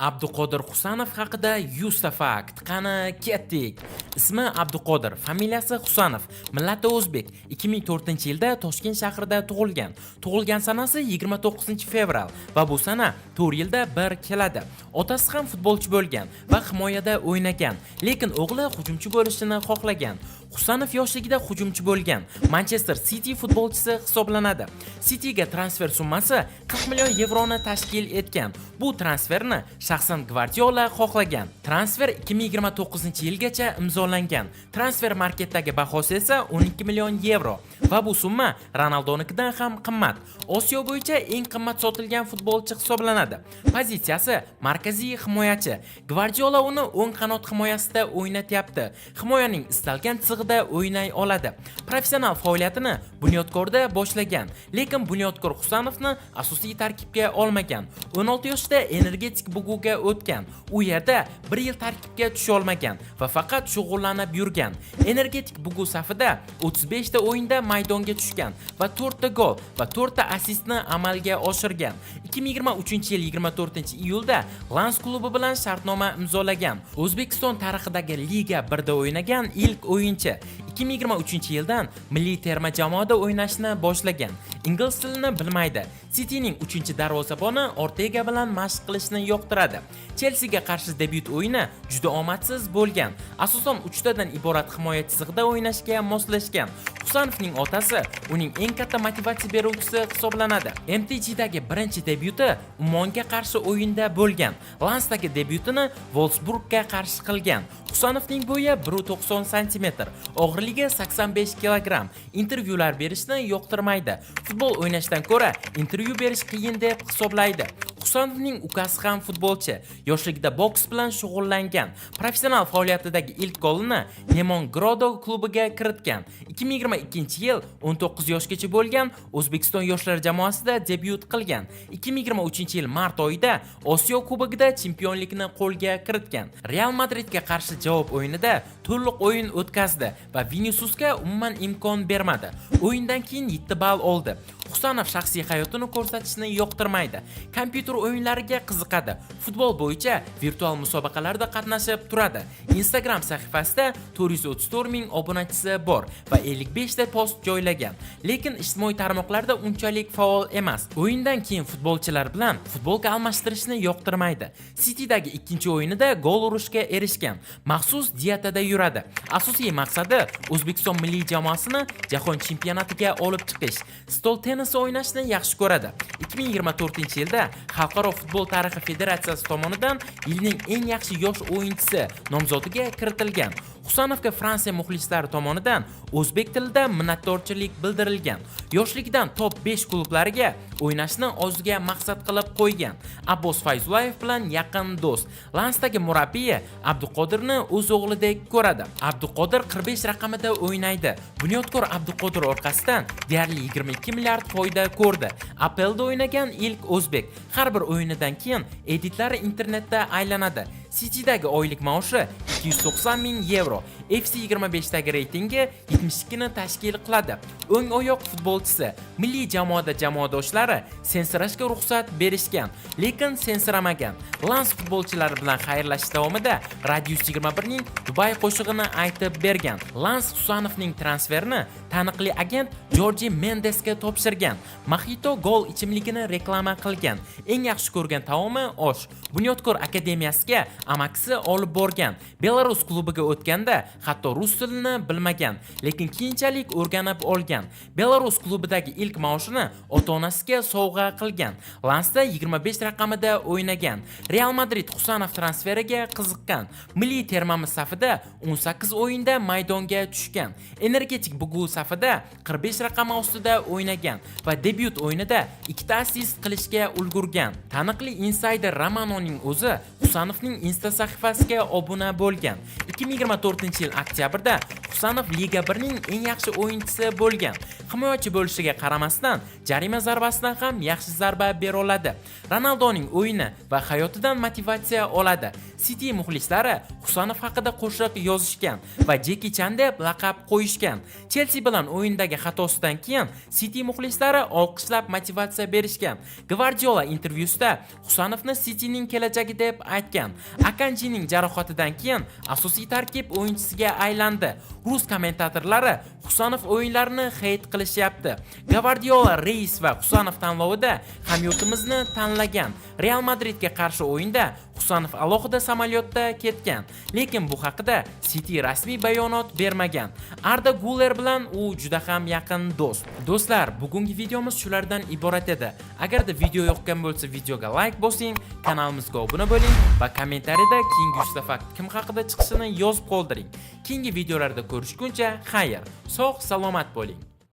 Abduqodir Husanov haqida 100 ta fakt. Qani ketdik. Ismi Abduqodir, familiyasi Husanov, millati o'zbek. 2004-yilda Toshkent shahrida tug'ilgan. Tug'ilgan sanasi 29-fevral va bu sana 4 yilda bir keladi. Otasi ham futbolchi bo'lgan va himoyada o'ynagan, lekin o'g'li hujumchi bo'lishini xohlagan. Husanov yoshligida hujumchi bo'lgan. Manchester City futbolchisi hisoblanadi. Cityga transfer summasi 40 million yevroni tashkil etgan. Bu transferni shaxsan Gvardiola xohlagan. Transfer 2029-yilgacha imzolangan. Transfer marketdagi bahosi esa 12 million yevro va bu summa Ronaldonikidan ham qimmat. Osiyo bo'yicha eng qimmat sotilgan futbolchi hisoblanadi. Pozitsiyasi markaziy himoyachi. Gvardiola uni o'ng qanot himoyasida o'ynatyapti. Himoyaning istalgan chizig'ida o'ynay oladi. Professional faoliyatini Bunyodkorda boshlagan, lekin Bunyodkor Husanovni asosiy tarkibga olmagan. 16 yoshda energetik buguga o'tgan. U yerda 1 yil tarkibga tusha olmagan va faqat shug'ullanib yurgan. Energetik bugu safida 35 ta o'yinda maydonga tushgan va 4 ta gol va 4 ta assistni amalga oshirgan. 2023-yil 24-iyulda Lans klubi bilan shartnoma imzolagan. O'zbekiston tarixidagi Liga 1da o'ynagan ilk o'yinchi. 2023-yildan milliy terma jamoada o'ynashni boshlagan. Ingliz tilini bilmaydi. Cityning 3-darvozaboni Ortega bilan mashq qilishni yoqtiradi. Chelsiga qarshi debyut o'yini juda omadsiz bo'lgan. Asosan 3 tadan iborat himoya chizig'ida o'ynashga moslashgan. Husanovning otasi uning eng katta motivatsiya beruvchisi hisoblanadi. MTG'dagi birinchi debyuti Umonga qarshi o'yinda bo'lgan. Lansdagi debyutini Wolfsburgga qarshi qilgan. Husanovning bo'yi 190 cm, og'irligi 85 kg. Intervyular berishni yoqtirmaydi. Futbol o'ynashdan ko'ra intervyu berish qiyin deb hisoblaydi. Husanovning ukasi ham futbolchi. Yoshligida boks bilan shug'ullangan. Professional faoliyatidagi ilk golini Nemon Grodo klubiga kiritgan. 2022-yil 19 yoshgacha bo'lgan O'zbekiston yoshlar jamoasida debyut qilgan. 2023-yil mart oyida Osiyo kubogida chempionlikni qo'lga kiritgan. Real Madridga qarshi javob o'yinida to'liq o'yin o'tkazdi va Viniciusga umuman imkon bermadi. O'yindan keyin 7 ball oldi. Husanov shaxsiy hayotini ko'rsatishni yoqtirmaydi. Kompyuter o'yinlariga qiziqadi. Futbol bo'yicha virtual musobaqalarda qatnashib turadi. Instagram sahifasida 434 ming obunachisi bor va 55 ta post joylagan. Lekin ijtimoiy tarmoqlarda unchalik faol emas. O'yindan keyin futbolchilar bilan futbolka almashtirishni yoqtirmaydi. City'dagi ikkinchi o'yinida gol urishga erishgan. Maxsus dietada yuradi. Asosiy maqsadi O'zbekiston milliy jamoasini jahon chempionatiga olib chiqish. Stol tenisi o'ynashni yaxshi ko'radi. 2024-yilda Xalqaro futbol tarixi federatsiyasi tomonidan yilning eng yaxshi yosh o'yinchisi nomzodiga kiritilgan. Husanovga Fransiya muxlislari tomonidan o'zbek tilida minnatdorchilik bildirilgan. Yoshligidan top 5 klublariga o'ynashni o'ziga maqsad qilib qo'ygan. Abbos Fayzullayev bilan yaqin do'st. Lansdagi murabbiyi Abduqodirni o'z o'g'lidek ko'radi. Abduqodir 45 raqamida o'ynaydi. Bunyodkor Abduqodir orqasidan deyarli 22 milliard foyda ko'rdi. APLda o'ynagan ilk o'zbek. Har bir o'yinidan keyin editlari internetda aylanadi. City'dagi oylik maoshi 290 ming yevro. FC25dagi reytingi 72 ni tashkil qiladi. O'ng oyoq futbolchisi. Milliy jamoada jamoadoshlari sensirashga ruxsat berishgan, lekin sensiramagan. Lans futbolchilari bilan xayrlashish davomida Radius 21 ning Dubai qo'shig'ini aytib bergan. Lans Husanovning transferini taniqli agent Jorge Mendesga topshirgan. Mojito gol ichimligini reklama qilgan. Eng yaxshi ko'rgan taomi osh. Bunyodkor akademiyasiga amakisi olib borgan. Belarus klubiga o'tganda hatto rus tilini bilmagan, lekin keyinchalik o'rganib olgan. Belarus klubidagi ilk maoshini ota-onasiga sovg'a qilgan. Lansda 25 raqamida o'ynagan. Real Madrid Husanov transferiga qiziqqan. Milliy termamiz safida 18 o'yinda maydonga tushgan. Energetik bugu safida 45 raqam ostida o'ynagan va debyut o'yinida 2 ta assist qilishga ulgurgan. Taniqli insider Romanoning o'zi Husanovning Insta sahifasiga obuna bo'lgan. 2024-yil oktyabrda Husanov Liga 1ning eng yaxshi o'yinchisi bo'lgan. Himoyachi bo'lishiga qaramasdan, jarima zarbasidan ham yaxshi zarba bera oladi. Ronaldoning o'yini va hayotidan motivatsiya oladi. City muxlislari Husanov haqida qo'shiq yozishgan va Jeki Chan deb laqab qo'yishgan. Chelsea bilan o'yindagi xatosidan keyin City muxlislari olqishlab motivatsiya berishgan. Gvardiola intervyusida Husanovni Cityning kelajagi deb aytgan. Akanjining jarohatidan keyin asosiy tarkib o'yinchisiga aylandi. Rus kommentatorlari Husanov o'yinlarini hate qilishyapti. Gvardiola Reis va Husanov tanlovida hamyurtimizni tanlagan. Real Madridga qarshi o'yinda Husanov alohida samolyotda ketgan, lekin bu haqida City rasmiy bayonot bermagan. Arda Güler bilan u juda ham yaqin do'st. Do'stlar, bugungi videomiz shulardan iborat edi. Agarda video yoqqan bo'lsa, videoga like bosing, kanalimizga obuna bo'ling va kommentariyada keyingi Yustafakt kim haqida chiqishini yozib qoldiring. Keyingi videolarda ko'rishguncha, xayr, sog' salomat bo'ling.